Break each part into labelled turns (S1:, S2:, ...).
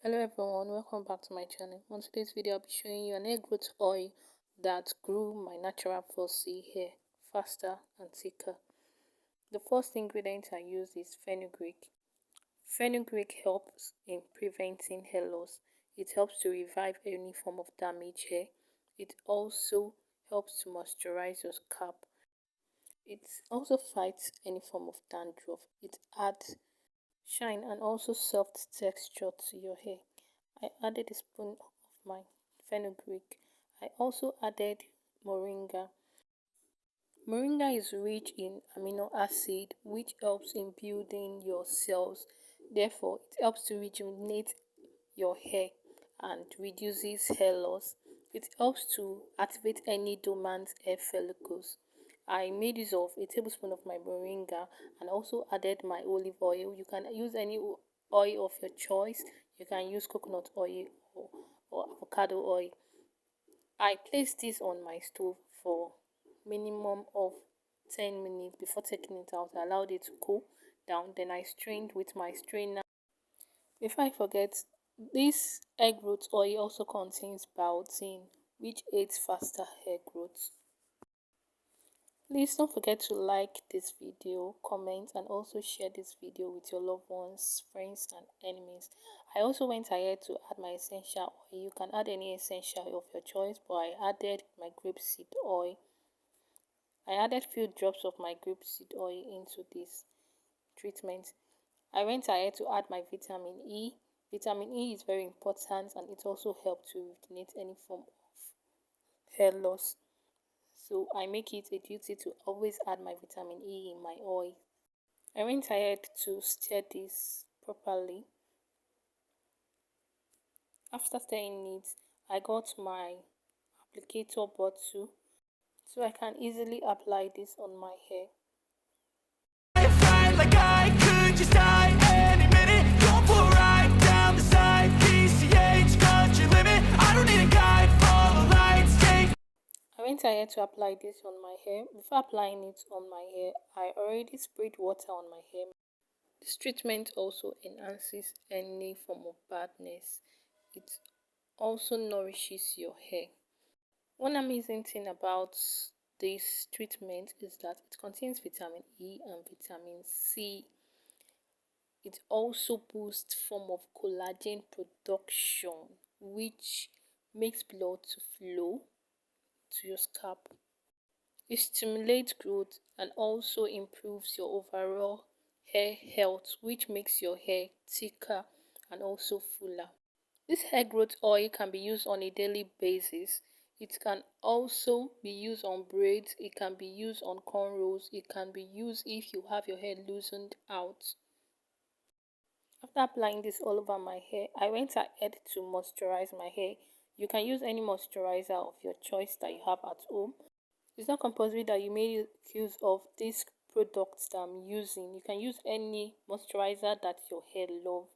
S1: Hello everyone, welcome back to my channel. On today's video I'll be showing you an hair growth oil that grew my natural 4C hair faster and thicker. The first ingredient I use is fenugreek. Fenugreek helps in preventing hair loss. It helps to revive any form of damaged hair. It also helps to moisturize your scalp. It also fights any form of dandruff. It adds shine and also soft texture to your hair. I added a spoon of my fenugreek. I also added moringa. Moringa is rich in amino acid which helps in building your cells. Therefore, it helps to rejuvenate your hair and reduces hair loss. It helps to activate any dormant hair follicles. I made use of a tablespoon of my moringa and also added my olive oil. You can use any oil of your choice. You can use coconut oil or avocado oil. I placed this on my stove for minimum of 10 minutes before taking it out. I allowed it to cool down. Then I strained with my strainer. Before I forget, this hair growth oil also contains biotin, which aids faster hair growth. Please don't forget to like this video, comment, and also share this video with your loved ones, friends, and enemies. I also went ahead to add my essential oil. You can add any essential of your choice, but I added my grapeseed oil. I added few drops of my grapeseed oil into this treatment. I went ahead to add my vitamin E. Vitamin E is very important and it also helps to rejuvenate any form of hair loss. So I make it a duty to always add my vitamin E in my oil. I went ahead to stir this properly. After stirring it, I got my applicator bottle so I can easily apply this on my hair. Like I could just die any minute. Going for a ride down the side. PCH, country limit. I don't need a guide, follow lights, take. I went ahead to apply this on my hair. Before applying it on my hair, I already sprayed water on my hair. This treatment also enhances any form of badness. It also nourishes your hair. One amazing thing about this treatment is that it contains vitamin E and vitamin C. It also boosts form of collagen production, which makes blood to flow to your scalp. It stimulates growth and also improves your overall hair health, which makes your hair thicker and also fuller. This hair growth oil can be used on a daily basis. It can also be used on braids, it can be used on cornrows, it can be used if you have your hair loosened out. After applying this all over my hair, I went ahead to moisturize my hair. You can use any moisturizer of your choice that you have at home. It's not compulsory that you make use of these products that I'm using. You can use any moisturizer that your hair loves.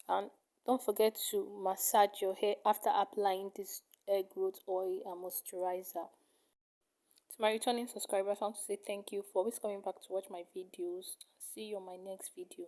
S1: And don't forget to massage your hair after applying this hair growth oil and moisturizer. To my returning subscribers, I want to say thank you for always coming back to watch my videos. See you on my next video.